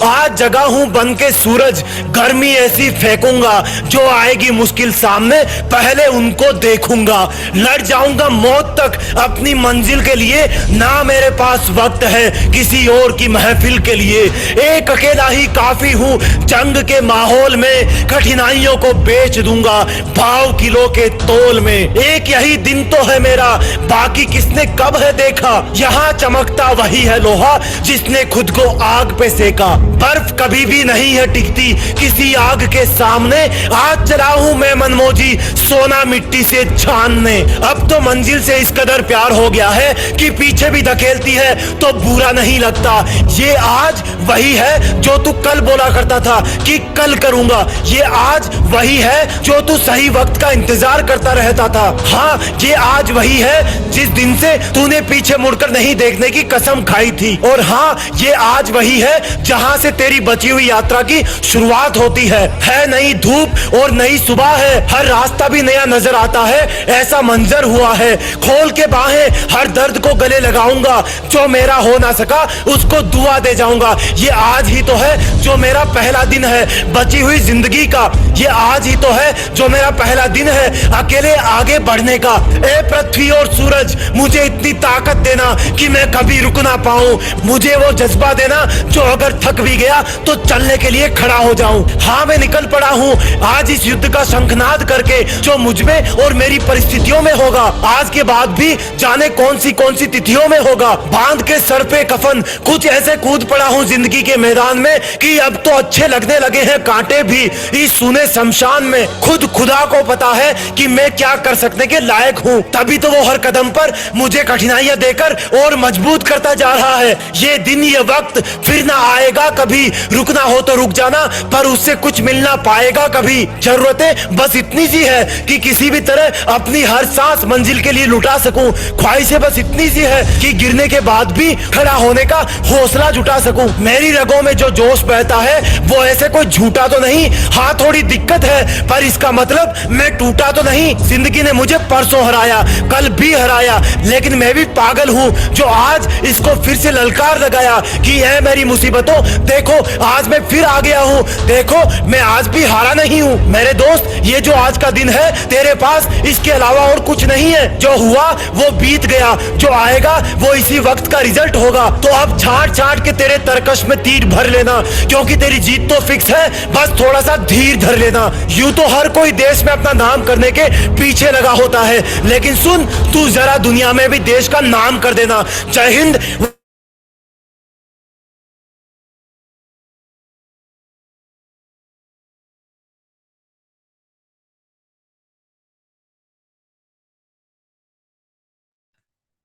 आज जगा हूं बन के सूरज, गर्मी ऐसी फेंकूंगा जो आएगी मुश्किल सामने पहले उनको देखूंगा। लड़ जाऊंगा मौत तक अपनी मंजिल के लिए, ना मेरे पास वक्त है किसी और की महफिल के लिए। एक अकेला ही काफी हूं जंग के माहौल में, कठिनाइयों को बेच दूंगा भाव किलो के तोल में। एक यही दिन तो है मेरा, बाकी किसने कब है देखा। यहाँ चमकता वही है लोहा जिसने खुद को आग पे सेका। बर्फ कभी भी नहीं है टिकती किसी आग के सामने। आज चला हूं मैं मनमोजी सोना मिट्टी से छानने। अब तो मंजिल से इस कदर प्यार हो गया है कि पीछे भी धकेलती है तो बुरा नहीं लगता। ये आज वही है जो तू कल बोला करता था कि कल करूंगा। ये आज वही है जो तू सही वक्त का इंतजार करता रहता था। हाँ, ये आज वही है जिस दिन से तूने पीछे मुड़कर नहीं देखने की कसम खाई थी। और हाँ, ये आज वही है जहाँ से तेरी बची हुई यात्रा की शुरुआत होती है नई धूप और नई सुबह है। हर रास्ता भी नया नजर आता है, ऐसा मंजर हुआ है। खोल के बाहें हर दर्द को गले लगाऊंगा, जो मेरा हो ना सका उसको दुआ दे जाऊंगा। ये आज ही तो है जो मेरा पहला दिन है बची हुई जिंदगी का। ये आज ही तो है जो मेरा पहला दिन है अकेले आगे बढ़ने का। ए पृथ्वी और सूरज, मुझे इतनी ताकत देना कि मैं कभी रुक ना पाऊं। मुझे वो जज्बा देना जो अगर थक भी गया तो चलने के लिए खड़ा हो जाऊं। हाँ, मैं निकल पड़ा हूं आज इस युद्ध का शंखनाद करके, जो मुझ में और मेरी परिस्थितियों में होगा। आज के बाद भी जाने कौन सी तिथियों में होगा। बांध के सर पे कफन कुछ ऐसे कूद पड़ा हूं जिंदगी के मैदान में कि अब तो अच्छे लगने लगे हैं कांटे भी इस सुने शमशान में। खुद खुदा को पता है कि मैं क्या कर सकने के लायक हूँ, तभी तो वो हर कदम पर मुझे कठिनाइयां देकर और मजबूत करता जा रहा है। ये दिन ये वक्त फिर ना आएगा कभी, रुकना हो तो रुक जाना पर उससे कुछ मिल ना पाएगा कभी। जरूरतें बस इतनी सी है कि किसी भी तरह अपनी हर सांस मंजिल के लिए लुटा सकूं। ख्वाहिशें बस इतनी सी है कि गिरने के बाद भी खड़ा होने का हौसला जुटा सकूं। मेरी रगों में जो जोश बहता है वो ऐसे कोई झूठा तो नहीं। हाँ, थोड़ी दिक्कत है पर इसका मतलब मैं टूटा तो नहीं। जिंदगी ने मुझे परसों हराया, कल भी हराया, लेकिन मैं भी पागल हूँ जो आज इसको फिर से ललकार लगाया कि है मेरी मुसीबतों देखो आज मैं फिर आ गया हूँ। देखो मैं आज भी हारा नहीं हूँ। मेरे दोस्त, ये जो आज का दिन है तेरे पास इसके अलावा और कुछ नहीं है। जो हुआ वो बीत गया, जो आएगा वो इसी वक्त का रिजल्ट होगा। तो अब छाट छाट के तेरे तरकश में तीर भर लेना, क्योंकि तेरी जीत तो फिक्स है, बस थोड़ा सा धीर धर लेना। यूं तो हर कोई देश में अपना नाम करने के पीछे लगा होता है, लेकिन सुन, तू जरा दुनिया में भी देश का नाम कर देना। जय Hind.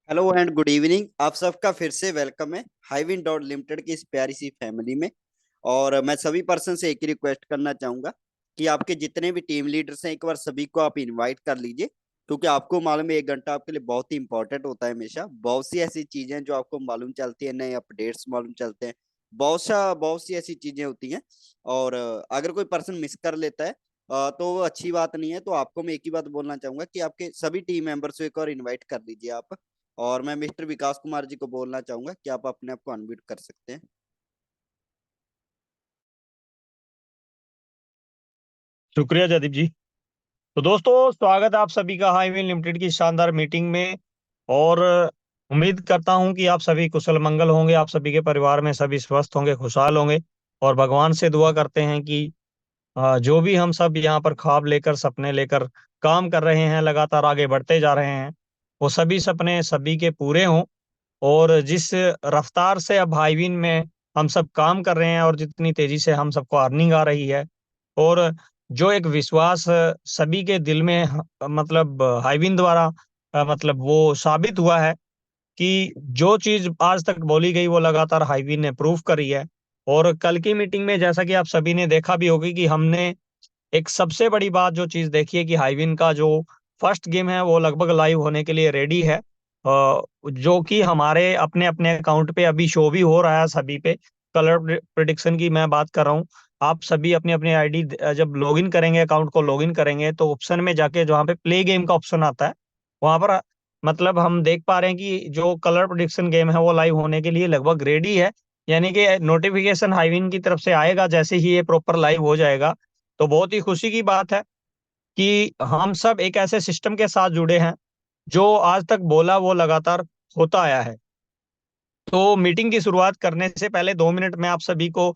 Hello and good evening. आप सबका फिर से वेलकम है हाईविन डॉट लिमिटेड की इस प्यारी सी फैमिली में। और मैं सभी पर्सन से एक ही रिक्वेस्ट करना चाहूंगा कि आपके जितने भी टीम लीडर्स हैं एक बार सभी को आप इनवाइट कर लीजिए, क्योंकि आपको मालूम है 1 घंटा आपके लिए बहुत ही इंपॉर्टेंट होता है। हमेशा बहुत सी ऐसी चीजें जो आपको मालूम चलती है, नए अपडेट्स मालूम चलते हैं, बहुत सी ऐसी चीजें होती हैं। और अगर कोई पर्सन मिस कर लेता है तो वो अच्छी बात नहीं है। तो आपको मैं एक ही बात बोलना चाहूंगा कि आपके सभी टीम मेंबर्स को एक और इनवाइट कर लीजिए आप। और मैं मिस्टर विकास कुमार जी को बोलना चाहूंगा कि आप अपने आप को अनम्यूट कर सकते हैं। शुक्रिया जयदीप जी। तो दोस्तों, स्वागत है आप सभी का हाईवे लिमिटेड की शानदार मीटिंग में। और उम्मीद करता हूं कि आप सभी कुशल मंगल होंगे, आप सभी के परिवार में सभी स्वस्थ होंगे, खुशहाल होंगे। और भगवान से दुआ करते हैं कि जो भी हम सब यहाँ पर ख्वाब लेकर, सपने लेकर काम कर रहे हैं, लगातार आगे बढ़ते जा रहे हैं, वो सभी सपने सभी के पूरे हों। और जिस रफ्तार से अब हाईवीन में हम सब काम कर रहे हैं और जितनी तेजी से हम सबको अर्निंग आ रही है, और जो एक विश्वास सभी के दिल में मतलब हाईवीन द्वारा मतलब वो साबित हुआ है कि जो चीज आज तक बोली गई वो लगातार हाईवीन ने प्रूव करी है। और कल की मीटिंग में जैसा कि आप सभी ने देखा भी होगी कि हमने एक सबसे बड़ी बात जो चीज देखी है कि हाईविन का जो फर्स्ट गेम है वो लगभग लाइव होने के लिए रेडी है, जो कि हमारे अपने अपने अकाउंट पे अभी शो भी हो रहा है सभी पे। कलर प्रिडिक्शन की मैं बात कर रहा हूँ। आप सभी अपनी अपनी आईडी जब लॉगिन करेंगे, अकाउंट को लॉगिन करेंगे, तो ऑप्शन में जाके जहाँ पे प्ले गेम का ऑप्शन आता है वहां पर मतलब हम देख पा रहे हैं कि जो कलर प्रिडिक्शन गेम है वो लाइव होने के लिए लगभग रेडी है। यानी कि नोटिफिकेशन हाईविन की तरफ से आएगा जैसे ही ये प्रॉपर लाइव हो जाएगा। तो बहुत ही खुशी की बात है कि हम सब एक ऐसे सिस्टम के साथ जुड़े हैं जो आज तक बोला वो लगातार होता आया है। तो मीटिंग की शुरुआत करने से पहले 2 मिनट में आप सभी को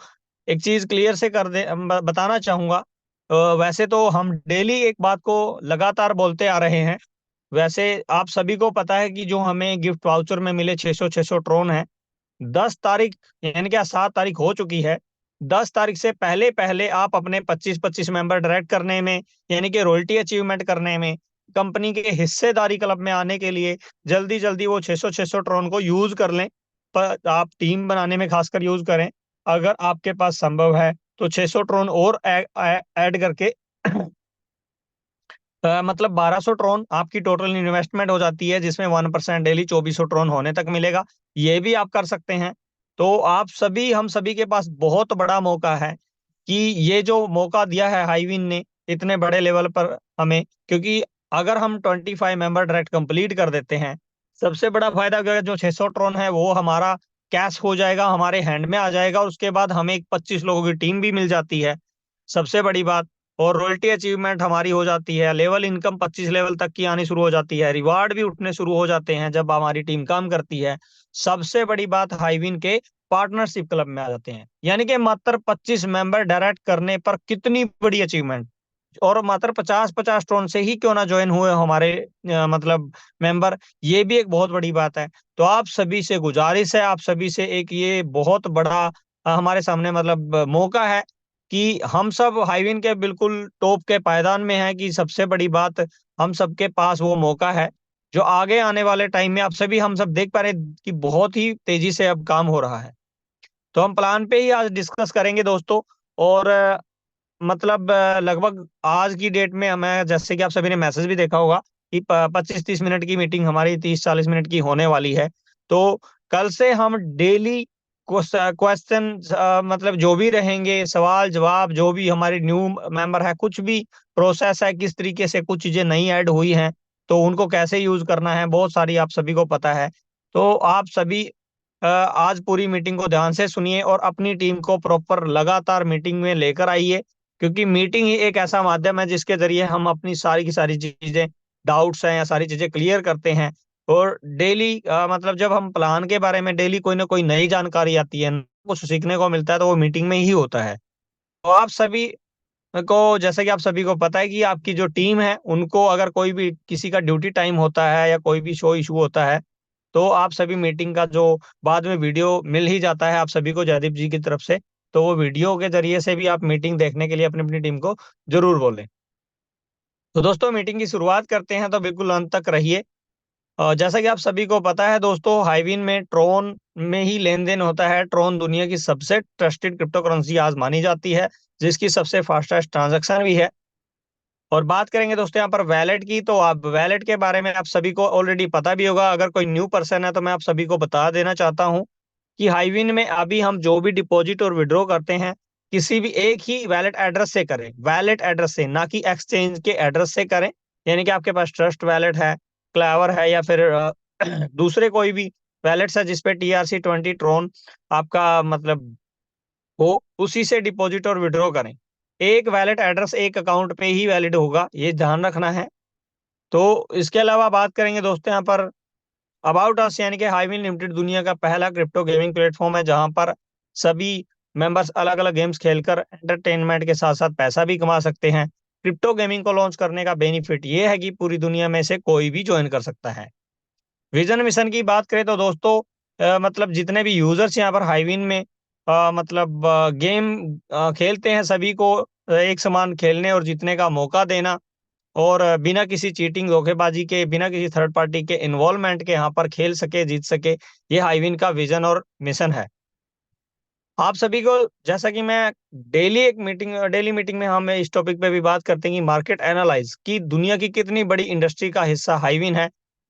एक चीज क्लियर से कर दे बताना चाहूंगा। वैसे तो हम डेली एक बात को लगातार बोलते आ रहे हैं। वैसे आप सभी को पता है कि जो हमें गिफ्ट वाउचर में मिले 600 ट्रोन है, 10 तारीख यानी कि आज 7 तारीख हो चुकी है। 10 तारीख से पहले पहले आप अपने 25-25 मेंबर डायरेक्ट करने में, यानी कि रॉयल्टी अचीवमेंट करने में, कंपनी के हिस्सेदारी क्लब में आने के लिए जल्दी जल्दी वो 600 ट्रोन को यूज कर लें। पर आप टीम बनाने में खासकर यूज करें। अगर आपके पास संभव है तो 600 ट्रोन और ऐड करके मतलब 1200 ट्रोन आपकी टोटल इन्वेस्टमेंट हो जाती है, जिसमें 1% डेली 2400 ट्रोन होने तक मिलेगा। ये भी आप कर सकते हैं। तो आप सभी, हम सभी के पास बहुत बड़ा मौका है कि ये जो मौका दिया है हाईविन ने इतने बड़े लेवल पर हमें, क्योंकि अगर हम 25 मेंबर डायरेक्ट कंप्लीट कर देते हैं, सबसे बड़ा फायदा अगर जो 600 ट्रोन है वो हमारा कैश हो जाएगा, हमारे हैंड में आ जाएगा। और उसके बाद हमें एक 25 लोगों की टीम भी मिल जाती है, सबसे बड़ी बात। और रॉयल्टी अचीवमेंट हमारी हो जाती है, लेवल इनकम 25 लेवल तक की आनी शुरू हो जाती है, रिवार्ड भी उठने शुरू हो जाते हैं जब हमारी टीम काम करती है। सबसे बड़ी बात, हाईविन के पार्टनरशिप क्लब में आ जाते हैं, यानी कि मात्र 25 मेंबर डायरेक्ट करने पर कितनी बड़ी अचीवमेंट। और मात्र 50-50 टोन से ही क्यों ना ज्वाइन हुए हमारे मतलब मेंबर, ये भी एक बहुत बड़ी बात है। तो आप सभी से गुजारिश है, आप सभी से एक ये बहुत बड़ा हमारे सामने मतलब मौका है कि हम सब हाईविन के बिल्कुल टॉप के पायदान में है। कि सबसे बड़ी बात, हम सबके पास वो मौका है जो आगे आने वाले टाइम में आप सभी, हम सब देख पा रहे हैं कि बहुत ही तेजी से अब काम हो रहा है। तो हम प्लान पे ही आज डिस्कस करेंगे दोस्तों। और मतलब लगभग आज की डेट में हमें, जैसे कि आप सभी ने मैसेज भी देखा होगा कि 25-30 मिनट की मीटिंग हमारी 30-40 मिनट की होने वाली है। तो कल से हम डेली क्वेश्चन मतलब जो भी रहेंगे, सवाल जवाब, जो भी हमारे न्यू मेंबर है, कुछ भी प्रोसेस है, किस तरीके से कुछ चीजें नई ऐड हुई हैं तो उनको कैसे यूज करना है, बहुत सारी आप सभी को पता है। तो आप सभी आज पूरी मीटिंग को ध्यान से सुनिए और अपनी टीम को प्रॉपर लगातार मीटिंग में लेकर आइए। क्योंकि मीटिंग ही एक ऐसा माध्यम है जिसके जरिए हम अपनी सारी की सारी चीजें, डाउट्स हैं या सारी चीजें क्लियर करते हैं। और डेली मतलब जब हम प्लान के बारे में डेली कोई ना कोई नई जानकारी आती है, कुछ सीखने को मिलता है, तो वो मीटिंग में ही होता है। तो आप सभी को, जैसा कि आप सभी को पता है कि आपकी जो टीम है उनको अगर कोई भी किसी का ड्यूटी टाइम होता है या कोई भी शो इशू होता है, तो आप सभी मीटिंग का जो बाद में वीडियो मिल ही जाता है आप सभी को जयदीप जी की तरफ से। तो वो वीडियो के जरिए से भी आप मीटिंग देखने के लिए अपनी अपनी टीम को जरूर बोलें। तो दोस्तों मीटिंग की शुरुआत करते हैं, तो बिल्कुल अंत तक रहिए। जैसा कि आप सभी को पता है दोस्तों, हाईविन में ट्रोन में ही लेन देन होता है। ट्रोन दुनिया की सबसे ट्रस्टेड क्रिप्टो करेंसी आज मानी जाती है, जिसकी सबसे फास्टेस्ट ट्रांजैक्शन भी है। और बात करेंगे दोस्तों यहाँ पर वैलेट की, तो आप वैलेट के बारे में आप सभी को ऑलरेडी पता भी होगा। अगर कोई न्यू पर्सन है तो मैं आप सभी को बता देना चाहता हूँ कि हाईविन में अभी हम जो भी डिपॉजिट और विड्रॉ करते हैं, किसी भी एक ही वैलेट एड्रेस से करें, वैलेट एड्रेस से, ना कि एक्सचेंज के एड्रेस से करें। यानी कि आपके पास ट्रस्ट वैलेट है, क्लेवर है, या फिर दूसरे कोई भी वैलेट्स है जिसपे TRC20 ट्रोन आपका मतलब हो, उसी से डिपॉजिट और विड्रॉ करें। एक वैलेट एड्रेस एक अकाउंट पे ही वैलिड होगा, ये ध्यान रखना है। तो इसके अलावा बात करेंगे दोस्तों यहाँ पर अबाउट अस, यानी कि हाईविन लिमिटेड दुनिया का पहला क्रिप्टो गेमिंग प्लेटफॉर्म है जहां पर सभी मेंबर्स अलग अलग गेम्स खेलकर एंटरटेनमेंट के साथ साथ पैसा भी कमा सकते हैं। क्रिप्टो गेमिंग को लॉन्च करने का बेनिफिट ये है कि पूरी दुनिया में से कोई भी ज्वाइन कर सकता है। विजन मिशन की बात करें तो दोस्तों मतलब जितने भी यूजर्स यहाँ पर हाईविन में मतलब गेम खेलते हैं, सभी को एक समान खेलने और जीतने का मौका देना। और बिना किसी चीटिंग, धोखेबाजी के, बिना किसी थर्ड पार्टी के इन्वॉल्वमेंट के यहाँ पर खेल सके, जीत सके, ये हाईविन का विजन और मिशन है। आप सभी को, जैसा कि मैं डेली मीटिंग में हम इस टॉपिक पे भी बात करते हैं कि मार्केट एनालाइज की दुनिया की कितनी बड़ी इंडस्ट्री का हिस्सा हाईविन है।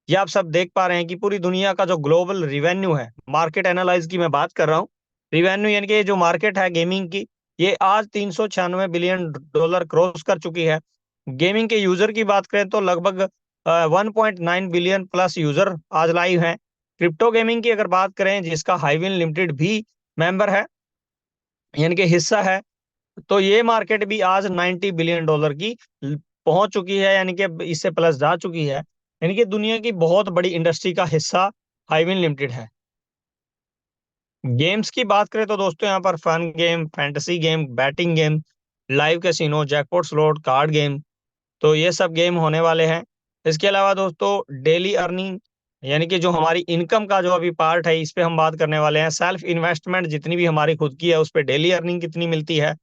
ये आप सब देख पा रहे हैं कि पूरी दुनिया का जो ग्लोबल रिवेन्यू है, मार्केट एनालाइज की मैं बात कर रहा हूँ। रिवेन्यू यानी कि ये जो मार्केट है गेमिंग की, ये आज 396 बिलियन डॉलर क्रॉस कर चुकी है। गेमिंग के यूजर की बात करें तो लगभग 1.9 बिलियन प्लस यूजर आज लाइव हैं। क्रिप्टो गेमिंग की अगर बात करें, जिसका हाईविन लिमिटेड भी मेंबर है, यानी कि हिस्सा है। तो ये मार्केट भी आज $90 बिलियन की पहुंच चुकी है, यानी कि इससे प्लस जा चुकी है। यानी कि दुनिया की बहुत बड़ी इंडस्ट्री का हिस्सा हाइविन लिमिटेड है। गेम्स की बात करें तो दोस्तों यहाँ पर fun game, fantasy game, betting game, live casino, jackpot slot, card game, तो ये सब गेम होने वाले हैं। इसके अलावा दोस्तों डेली अर्निंग, यानी कि जो हमारी इनकम का जो अभी पार्ट है, इस पे हम बात करने वाले हैं। सेल्फ इन्वेस्टमेंट जितनी भी हमारी खुद की है, उस पे डेली अर्निंग कितनी मिलती है,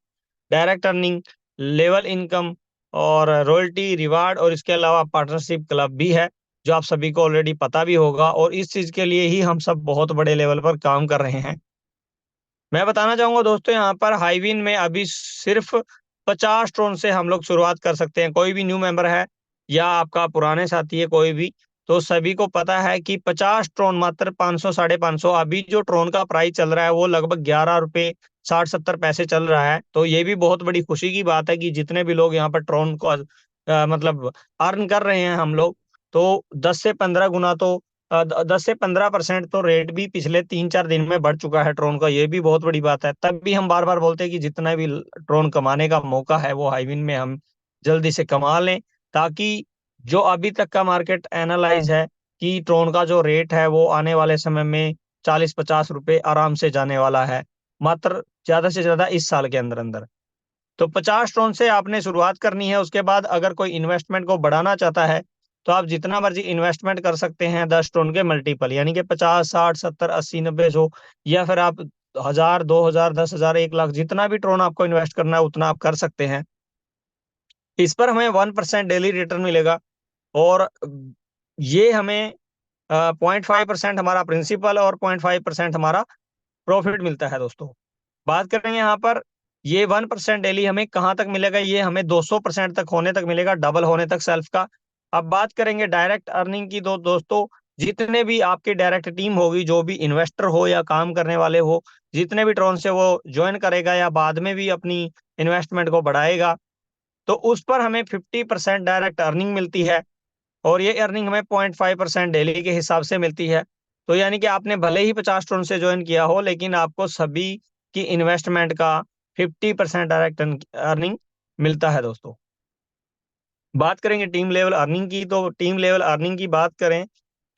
डायरेक्ट अर्निंग, लेवल इनकम और रॉयल्टी, रिवार्ड, और इसके अलावा पार्टनरशिप क्लब भी है, जो आप सभी को ऑलरेडी पता भी होगा, और इस चीज के लिए ही हम सब बहुत बड़े लेवल पर काम कर रहे हैं। मैं बताना चाहूंगा दोस्तों, यहाँ पर हाईविन में अभी सिर्फ 50 ट्रोन से हम लोग शुरुआत कर सकते हैं। कोई भी न्यू मेंबर है या आपका पुराने साथी है कोई भी, तो सभी को पता है कि 50 ट्रोन मात्र 500 550, अभी जो ट्रोन का प्राइस चल रहा है वो लगभग ₹11 60-70 चल रहा है। तो ये भी बहुत बड़ी खुशी की बात है कि जितने भी लोग यहाँ पर ट्रोन को मतलब अर्न कर रहे हैं हम लोग, तो 10 से 15 गुना तो 10 से 15% तो रेट भी पिछले 3-4 दिन में बढ़ चुका है ट्रोन का। ये भी बहुत बड़ी बात है। तब भी हम बार बार बोलते हैं कि जितना भी ट्रोन कमाने का मौका है वो हाइविन में हम जल्दी से कमा लें, ताकि जो अभी तक का मार्केट एनालाइज है कि ट्रोन का जो रेट है वो आने वाले समय में 40-50 रुपए आराम से जाने वाला है, मात्र ज्यादा से ज्यादा इस साल के अंदर अंदर। तो 50 ट्रोन से आपने शुरुआत करनी है। उसके बाद अगर कोई इन्वेस्टमेंट को बढ़ाना चाहता है तो आप जितना मर्जी इन्वेस्टमेंट कर सकते हैं, 10 ट्रोन के मल्टीपल, यानी कि 50 60 70 80 90 100, या फिर आप 1000 2000 10,000 1 लाख, जितना भी ट्रोन आपको इन्वेस्ट करना है उतना आप कर सकते हैं। इस पर हमें 1% डेली रिटर्न मिलेगा, और ये हमें 0.5% हमारा प्रिंसिपल और 0.5% हमारा प्रॉफिट मिलता है दोस्तों। बात करेंगे यहाँ पर, ये 1% डेली हमें कहाँ तक मिलेगा, ये हमें 200% तक होने तक मिलेगा, डबल होने तक सेल्फ का। अब बात करेंगे डायरेक्ट अर्निंग की, तो दोस्तों जितने भी आपकी डायरेक्ट टीम होगी, जो भी इन्वेस्टर हो या काम करने वाले हो, जितने भी ट्रोन से वो ज्वाइन करेगा या बाद में भी अपनी इन्वेस्टमेंट को बढ़ाएगा, तो उस पर हमें 50% डायरेक्ट अर्निंग मिलती है, और ये अर्निंग हमें 0.5% डेली के हिसाब से मिलती है। तो यानी कि आपने भले ही 50 ट्रोन से ज्वाइन किया हो, लेकिन आपको सभी की इन्वेस्टमेंट का 50% डायरेक्ट अर्निंग मिलता है दोस्तों। बात करेंगे टीम लेवल अर्निंग की, तो टीम लेवल अर्निंग की बात करें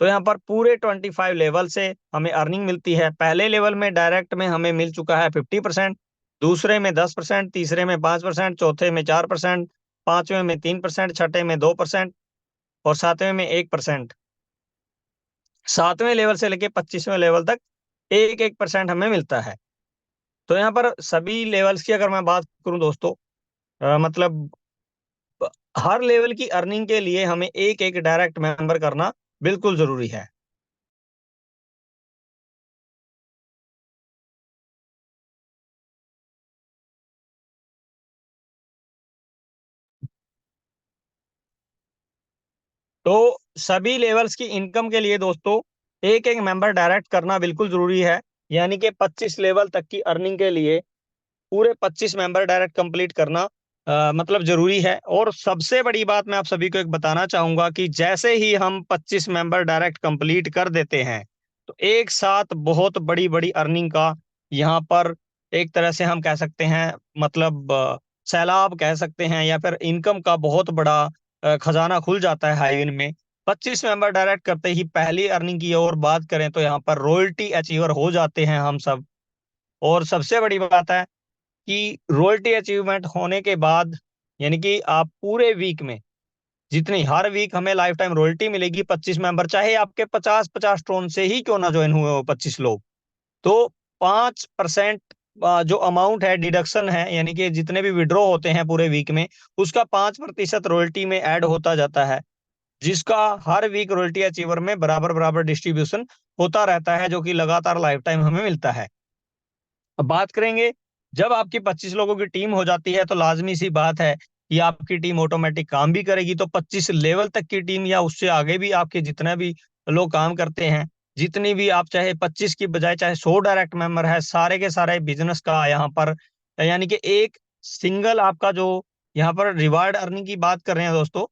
तो यहाँ पर पूरे 25 लेवल से हमें अर्निंग मिलती है। पहले लेवल में डायरेक्ट में हमें मिल चुका है 50%, दूसरे में 10%, तीसरे में 5%, चौथे में 4%, पांचवें में 3%, छठे में 2%, और सातवें में 1%। सातवें लेवल से लेके 25वें लेवल तक 1-1% हमें मिलता है। तो यहाँ पर सभी लेवल्स की अगर मैं बात करूं दोस्तों, मतलब हर लेवल की अर्निंग के लिए हमें एक एक डायरेक्ट मेंबर करना बिल्कुल जरूरी है। तो सभी लेवल्स की इनकम के लिए दोस्तों एक एक मेंबर डायरेक्ट करना बिल्कुल जरूरी है, यानी कि 25 लेवल तक की अर्निंग के लिए पूरे 25 मेंबर डायरेक्ट कंप्लीट करना मतलब जरूरी है। और सबसे बड़ी बात मैं आप सभी को एक बताना चाहूंगा कि जैसे ही हम 25 मेंबर डायरेक्ट कंप्लीट कर देते हैं, तो एक साथ बहुत बड़ी बड़ी अर्निंग का यहाँ पर एक तरह से हम कह सकते हैं, मतलब सैलाब कह सकते हैं, या फिर इनकम का बहुत बड़ा खजाना खुल जाता है हाइविन में। 25 मेंबर डायरेक्ट करते ही पहली अर्निंग की और बात करें तो यहाँ पर रॉयल्टी अचीवर हो जाते हैं हम सब। और सबसे बड़ी बात है कि रॉयल्टी अचीवमेंट होने के बाद, यानी कि आप पूरे वीक में जितनी हर वीक हमें लाइफ टाइम रॉयल्टी मिलेगी। 25 मेंबर, चाहे आपके 50-50 ट्रोन से ही क्यों ना ज्वाइन हुए हो 25 लोग, तो 5% जो अमाउंट है डिडक्शन है, यानी कि जितने भी विड्रॉ होते हैं पूरे वीक में, उसका 5% रॉयल्टी में ऐड होता जाता है, जिसका हर वीक रॉयल्टी अचीवर में बराबर बराबर डिस्ट्रीब्यूशन होता रहता है, जो कि लगातार लाइफ टाइम हमें मिलता है। अब बात करेंगे, जब आपकी 25 लोगों की टीम हो जाती है तो लाजमी सी बात है कि आपकी टीम ऑटोमेटिक काम भी करेगी। तो 25 लेवल तक की टीम या उससे आगे भी आपके जितने भी लोग काम करते हैं, जितनी भी आप चाहे 25 की बजाय चाहे 100 डायरेक्ट मेंबर है, सारे के सारे बिजनेस का यहाँ पर, यानी कि एक सिंगल आपका जो यहाँ पर रिवार्ड अर्निंग की बात कर रहे हैं दोस्तों,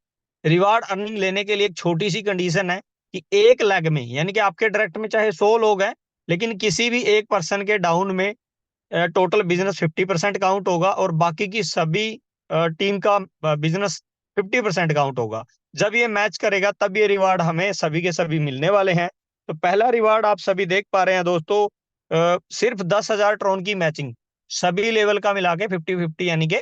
रिवार्ड अर्निंग लेने के लिए एक छोटी सी कंडीशन है कि एक लेग में, यानी कि आपके डायरेक्ट में चाहे 100 लोग हैं, लेकिन किसी भी एक पर्सन के डाउन में टोटल बिजनेस 50% काउंट होगा और बाकी की सभी टीम का बिजनेस 50% काउंट होगा। जब ये मैच करेगा तब ये रिवार्ड हमें सभी के सभी मिलने वाले हैं। तो पहला रिवार्ड आप सभी देख पा रहे हैं दोस्तों, सिर्फ 10,000 ट्रोन की मैचिंग, सभी लेवल का मिला के 50-50, यानी कि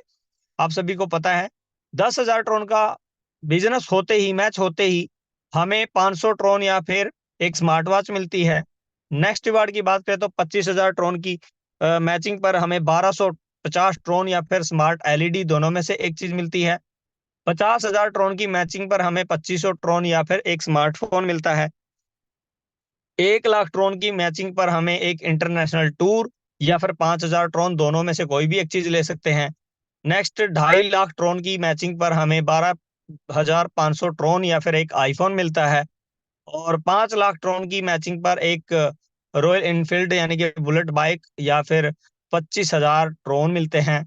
आप सभी को पता है 10,000 ट्रोन का बिजनेस होते ही, मैच होते ही हमें 500 ट्रोन या फिर एक स्मार्ट वॉच मिलती है। नेक्स्ट रिवार्ड की बात करें तो 25,000 ट्रोन की मैचिंग पर हमें 1250 ट्रोन या फिर स्मार्ट एलईडी दोनों में से एक चीज मिलती है। 50,000 ट्रोन की मैचिंग पर हमें 2500 ट्रोन या फिर एक स्मार्टफोन मिलता है। 1 लाख ट्रोन की मैचिंग पर हमें एक इंटरनेशनल टूर या फिर 5,000 ट्रोन दोनों में से कोई भी एक चीज ले सकते हैं। नेक्स्ट 2.5 लाख ट्रोन की मैचिंग पर हमें 12,500 ट्रोन या फिर एक आईफोन मिलता है। और 5 लाख ट्रोन की मैचिंग पर एक रॉयल इनफील्ड यानी कि बुलेट बाइक या फिर 25,000 ट्रोन मिलते हैं।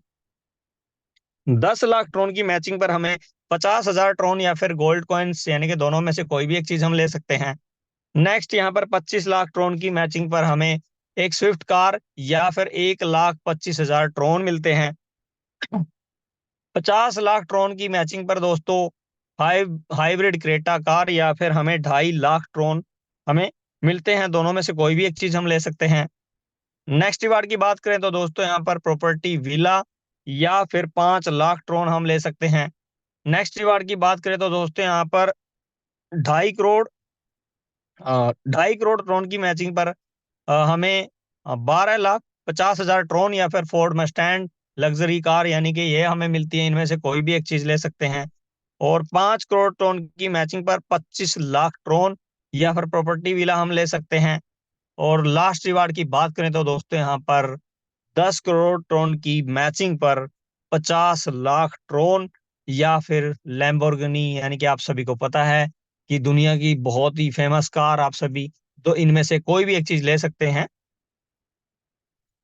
10 लाख ट्रोन की मैचिंग पर हमें 50,000 ट्रोन या फिर गोल्ड कॉइन्स, यानी कि दोनों में से कोई भी एक चीज हम ले सकते हैं। नेक्स्ट यहाँ पर 25 लाख ट्रोन की मैचिंग पर हमें एक स्विफ्ट कार या फिर 1,25,000 ट्रोन मिलते हैं। 50 लाख ट्रोन की मैचिंग पर दोस्तों हाइब्रिड क्रेटा कार या फिर हमें 2.5 लाख ट्रोन हमें मिलते हैं। दोनों में से कोई भी एक चीज हम ले सकते हैं। नेक्स्ट रिवार्ड की बात करें तो दोस्तों यहाँ पर प्रॉपर्टी विला या फिर 5 लाख ट्रोन हम ले सकते हैं। नेक्स्ट रिवार्ड की बात करें तो दोस्तों यहाँ पर 2.5 करोड़ 2.5 करोड़ ट्रोन की मैचिंग पर हमें 12,50,000 ट्रोन या फिर फोर्ड मस्टैंड लग्जरी कार, यानी कि ये हमें मिलती है। इनमें से कोई भी एक चीज ले सकते हैं। और 5 करोड़ ट्रोन की मैचिंग पर 25 लाख ट्रोन या फिर प्रॉपर्टी विला हम ले सकते हैं। और लास्ट रिवार्ड की बात करें तो दोस्तों यहाँ पर 10 करोड़ ट्रोन की मैचिंग पर 50 लाख ट्रोन या फिर लैम्बोर्गिनी, यानी कि आप सभी को पता है कि दुनिया की बहुत ही फेमस कार, आप सभी तो इनमें से कोई भी एक चीज ले सकते हैं।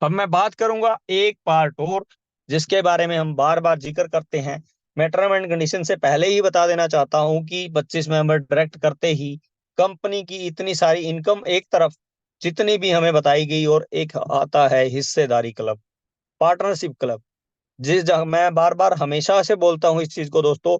अब मैं बात करूंगा एक पार्ट और जिसके बारे में हम बार बार जिक्र करते हैं। मैं टर्म एंड कंडीशन से पहले ही बता देना चाहता हूं कि 25 मेंबर डायरेक्ट करते ही कंपनी की इतनी सारी इनकम एक तरफ जितनी भी हमें बताई गई, और एक आता है हिस्सेदारी क्लब, पार्टनरशिप क्लब। मैं बार बार हमेशा से बोलता हूँ इस चीज को दोस्तों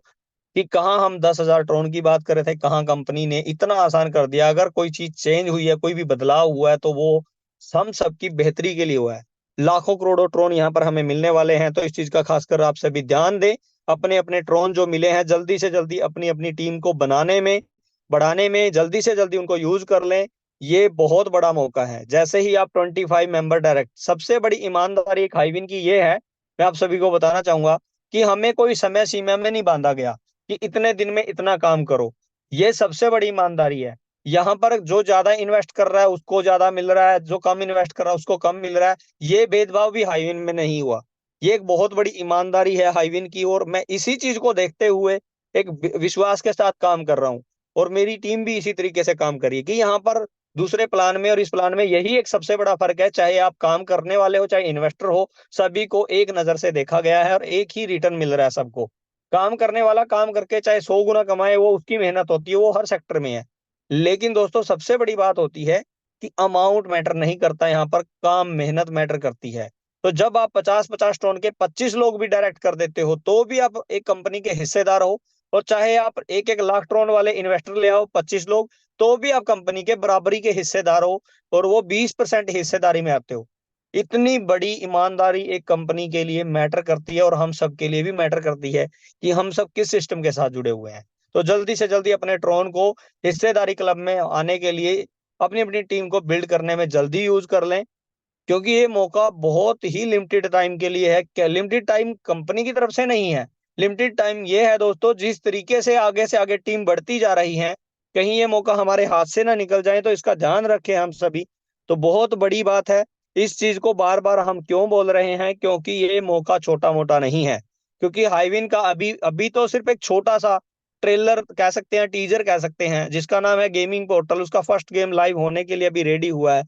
कि कहाँ हम 10,000 ट्रोन की बात कर रहे थे, कहाँ कंपनी ने इतना आसान कर दिया। अगर कोई चीज चेंज हुई है, कोई भी बदलाव हुआ है, तो वो हम सबकी बेहतरी के लिए हुआ है। लाखों करोड़ों ट्रोन यहाँ पर हमें मिलने वाले हैं, तो इस चीज का खासकर आप सभी ध्यान दें। अपने अपने ट्रोन जो मिले हैं जल्दी से जल्दी अपनी अपनी टीम को बनाने में, बढ़ाने में जल्दी से जल्दी उनको यूज कर लें। ये बहुत बड़ा मौका है। जैसे ही आप 25 मेंबर डायरेक्ट, सबसे बड़ी ईमानदारी एक हाईविन की ये है, मैं आप सभी को बताना चाहूंगा कि हमें कोई समय सीमा में नहीं बांधा गया कि इतने दिन में इतना काम करो। ये सबसे बड़ी ईमानदारी है। यहाँ पर जो ज्यादा इन्वेस्ट कर रहा है उसको ज्यादा मिल रहा है, जो कम इन्वेस्ट कर रहा है उसको कम मिल रहा है। ये भेदभाव भी हाईविन में नहीं हुआ। ये एक बहुत बड़ी ईमानदारी है हाईविन की, और मैं इसी चीज को देखते हुए एक विश्वास के साथ काम कर रहा हूँ। और मेरी टीम भी इसी तरीके से काम करी कि यहाँ पर दूसरे प्लान में और इस प्लान में यही एक सबसे बड़ा फर्क है। चाहे आप काम करने वाले हो, चाहे इन्वेस्टर हो, सभी को एक नजर से देखा गया है और एक ही रिटर्न मिल रहा है सबको। काम करने वाला काम करके चाहे 100 गुना कमाए, वो उसकी मेहनत होती है, वो हर सेक्टर में है। लेकिन दोस्तों सबसे बड़ी बात होती है कि अमाउंट मैटर नहीं करता, यहाँ पर काम मेहनत मैटर करती है। तो जब आप 50-50 टन के 25 लोग भी डायरेक्ट कर देते हो तो भी आप एक कंपनी के हिस्सेदार हो। और चाहे आप 1-1 लाख टन वाले इन्वेस्टर ले आओ 25 लोग, तो भी आप कंपनी के बराबरी के हिस्सेदार हो, और वो 20% हिस्सेदारी में आते हो। इतनी बड़ी ईमानदारी एक कंपनी के लिए मैटर करती है, और हम सब के लिए भी मैटर करती है कि हम सब किस सिस्टम के साथ जुड़े हुए हैं। तो जल्दी से जल्दी अपने ट्रोन को हिस्सेदारी क्लब में आने के लिए अपनी अपनी टीम को बिल्ड करने में जल्दी यूज कर लें, क्योंकि ये मौका बहुत ही लिमिटेड टाइम के लिए है। क्या लिमिटेड टाइम कंपनी की तरफ से नहीं है, लिमिटेड टाइम ये है दोस्तों, जिस तरीके से आगे टीम बढ़ती जा रही है, कहीं ये मौका हमारे हाथ से ना निकल जाए, तो इसका ध्यान रखें हम सभी। तो बहुत बड़ी बात है। इस चीज को बार बार हम क्यों बोल रहे हैं, क्योंकि ये मौका छोटा मोटा नहीं है। क्योंकि हाईविन का अभी अभी तो सिर्फ एक छोटा सा ट्रेलर कह सकते हैं, टीजर कह सकते हैं, जिसका नाम है गेमिंग पोर्टल, उसका फर्स्ट गेम लाइव होने के लिए अभी रेडी हुआ है।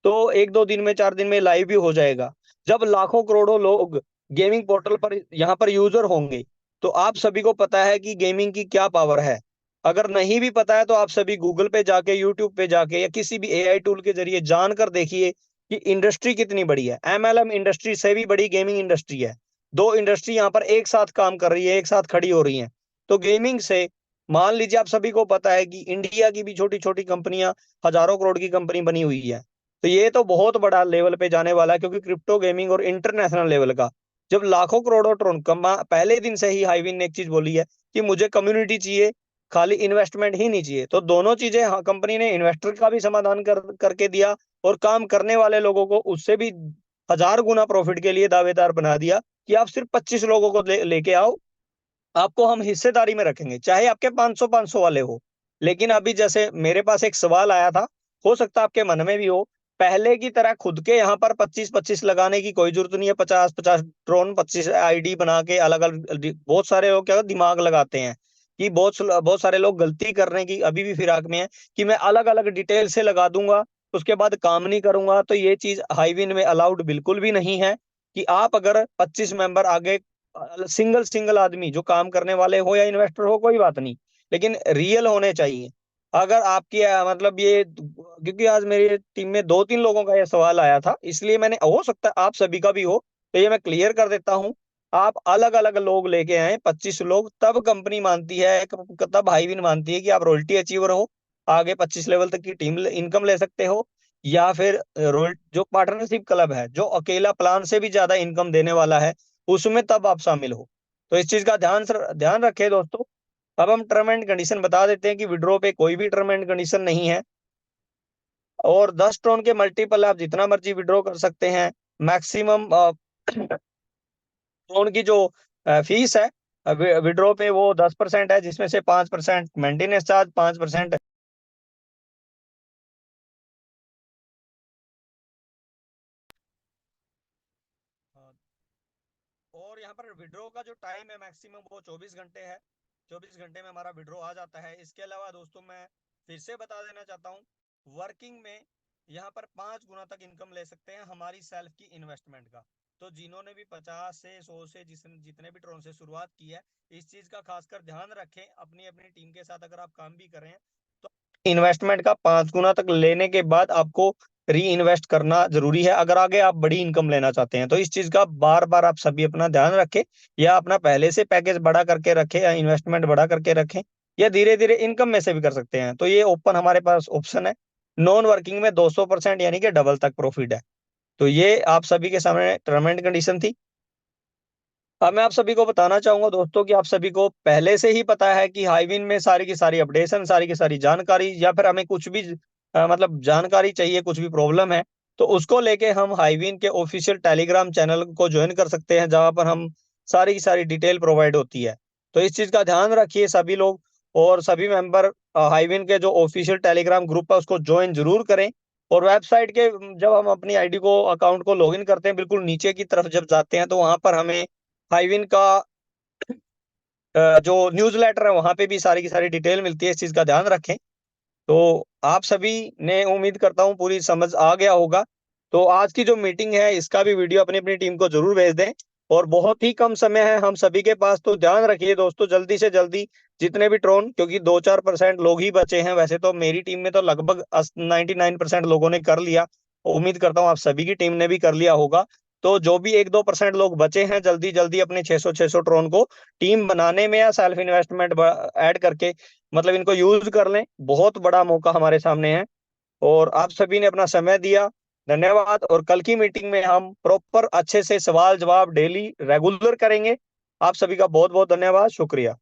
तो 1-2 दिन में, 4 दिन में लाइव भी हो जाएगा। जब लाखों करोड़ों लोग गेमिंग पोर्टल पर यहाँ पर यूजर होंगे, तो आप सभी को पता है कि गेमिंग की क्या पावर है। अगर नहीं भी पता है तो आप सभी गूगल पे जाके, यूट्यूब पे जाके या किसी भी एआई टूल के जरिए जानकर देखिए कि इंडस्ट्री कितनी बड़ी है। एमएलएम इंडस्ट्री से भी बड़ी गेमिंग इंडस्ट्री है। दो इंडस्ट्री यहाँ पर एक साथ काम कर रही है, एक साथ खड़ी हो रही है। तो गेमिंग से मान लीजिए, आप सभी को पता है कि इंडिया की भी छोटी छोटी कंपनियां हजारों करोड़ की कंपनी बनी हुई है। तो ये तो बहुत बड़ा लेवल पे जाने वाला है, क्योंकि क्रिप्टो गेमिंग और इंटरनेशनल लेवल का जब लाखों करोड़ों ट्रोन कमा, पहले दिन से ही हाईविन ने एक चीज बोली है कि मुझे कम्युनिटी चाहिए, खाली इन्वेस्टमेंट ही नहीं चाहिए। तो दोनों चीजें, हाँ, कंपनी ने इन्वेस्टर का भी समाधान करके दिया और काम करने वाले लोगों को उससे भी हजार गुना प्रॉफिट के लिए दावेदार बना दिया कि आप सिर्फ 25 लोगों को लेके आओ, आपको हम हिस्सेदारी में रखेंगे, चाहे आपके 500 वाले हो। लेकिन अभी जैसे मेरे पास एक सवाल आया था, हो सकता है आपके मन में भी हो, पहले की तरह खुद के यहाँ पर 25-25 लगाने की कोई जरूरत नहीं है। 50-50 ड्रोन, 25 आईडी बना के अलग अलग, बहुत सारे लोग क्या दिमाग लगाते हैं कि बहुत सारे लोग गलती करने की अभी भी फिराक में है कि मैं अलग अलग डिटेल से लगा दूंगा, उसके बाद काम नहीं करूंगा। तो ये चीज हाईविन में अलाउड बिल्कुल भी नहीं है कि आप अगर 25 मेंबर आगे, सिंगल सिंगल आदमी जो काम करने वाले हो या इन्वेस्टर हो, कोई बात नहीं, लेकिन रियल होने चाहिए। अगर आपकी मतलब ये, क्योंकि आज मेरी टीम में 2-3 लोगों का ये सवाल आया था, इसलिए मैंने, हो सकता है आप सभी का भी हो, तो ये मैं क्लियर कर देता हूँ। आप अलग अलग लोग लेके आए, 25 लोग, तब कंपनी मानती है, तब हाईविन मानती है कि आप रॉयल्टी अचीवर हो, आगे 25 लेवल तक की टीम इनकम ले सकते हो। या फिर रोल जो पार्टनरशिप क्लब है, जो अकेला प्लान से भी ज्यादा इनकम देने वाला है, उसमें तब आप शामिल हो। तो इस चीज का ध्यान रखें दोस्तों। अब हम टर्म एंड कंडीशन बता देते हैं कि विड्रॉ पे कोई भी टर्म एंड कंडीशन नहीं है, और 10 ट्रोन के मल्टीपल आप जितना मर्जी विड्रॉ कर सकते हैं। मैक्सिमम ट्रोन की जो फीस है विड्रॉ पे, वो 10% है, जिसमें से 5% मेंटेनेंस चार्ज, 5% और यहाँ पर विड्रॉ का जो टाइम है मैक्सिमम, वो 24 घंटे है। 24 घंटे में हमारा विड्रॉ आ जाता है। इसके अलावा दोस्तों, मैं फिर से बता देना चाहता हूँ, वर्किंग में यहाँ पर 5 गुना तक इनकम ले सकते हैं हमारी सेल्फ की इन्वेस्टमेंट का। तो जिन्होंने भी 50 से 100 से जितने भी ट्रोन से शुरुआत की है, इस चीज का खासकर ध्यान रखें। अपनी अपनी टीम के साथ अगर आप काम भी कर रहे हैं, तो इन्वेस्टमेंट का 5 गुना तक लेने के बाद आपको री इन्वेस्ट करना जरूरी है, अगर आगे आप बड़ी इनकम लेना चाहते हैं। तो इस चीज का बार बार आप सभी अपना ध्यान रखें, या अपना पहले से पैकेज बड़ा करके रखें, या इन्वेस्टमेंट बड़ा करके रखें, या धीरे धीरे इनकम में से भी कर सकते हैं। तो ये ओपन हमारे पास ऑप्शन है। नॉन वर्किंग में 200% यानी कि डबल तक प्रॉफिट है। तो ये आप सभी के सामने टर्म एंड कंडीशन थी। अब मैं आप सभी को बताना चाहूंगा दोस्तों कि आप सभी को पहले से ही पता है कि हाईविन में सारी की सारी अपडेशन, सारी की सारी जानकारी, या फिर हमें कुछ भी मतलब जानकारी चाहिए, कुछ भी प्रॉब्लम है, तो उसको लेके हम हाईविन के ऑफिशियल टेलीग्राम चैनल को ज्वाइन कर सकते हैं, जहां पर हम सारी की सारी डिटेल प्रोवाइड होती है। तो इस चीज का ध्यान रखिए सभी लोग, और सभी मेंबर हाईविन के जो ऑफिशियल टेलीग्राम ग्रुप है उसको ज्वाइन जरूर करें। और वेबसाइट के, जब हम अपनी आईडी को, अकाउंट को लॉगिन करते हैं, बिल्कुल नीचे की तरफ जब जाते हैं, तो वहां पर हमें हाईविन का जो न्यूज़लेटर है, वहां पे भी सारी की सारी डिटेल मिलती है। इस चीज का ध्यान रखें। तो आप सभी ने, उम्मीद करता हूं, पूरी समझ आ गया होगा। तो आज की जो मीटिंग है, इसका भी वीडियो अपनी अपनी टीम को जरूर भेज दें, और बहुत ही कम समय है हम सभी के पास, तो ध्यान रखिए दोस्तों, जल्दी से जल्दी जितने भी ट्रोन, क्योंकि 2-4% लोग ही बचे हैं। वैसे तो मेरी टीम में तो लगभग 99% लोगों ने कर लिया, उम्मीद करता हूँ आप सभी की टीम ने भी कर लिया होगा। तो जो भी 1-2% लोग बचे हैं, जल्दी जल्दी अपने 600 ट्रोन को टीम बनाने में या सेल्फ इन्वेस्टमेंट ऐड करके, मतलब इनको यूज कर लें। बहुत बड़ा मौका हमारे सामने है, और आप सभी ने अपना समय दिया, धन्यवाद। और कल की मीटिंग में हम प्रॉपर अच्छे से सवाल जवाब डेली रेगुलर करेंगे। आप सभी का बहुत बहुत धन्यवाद, शुक्रिया।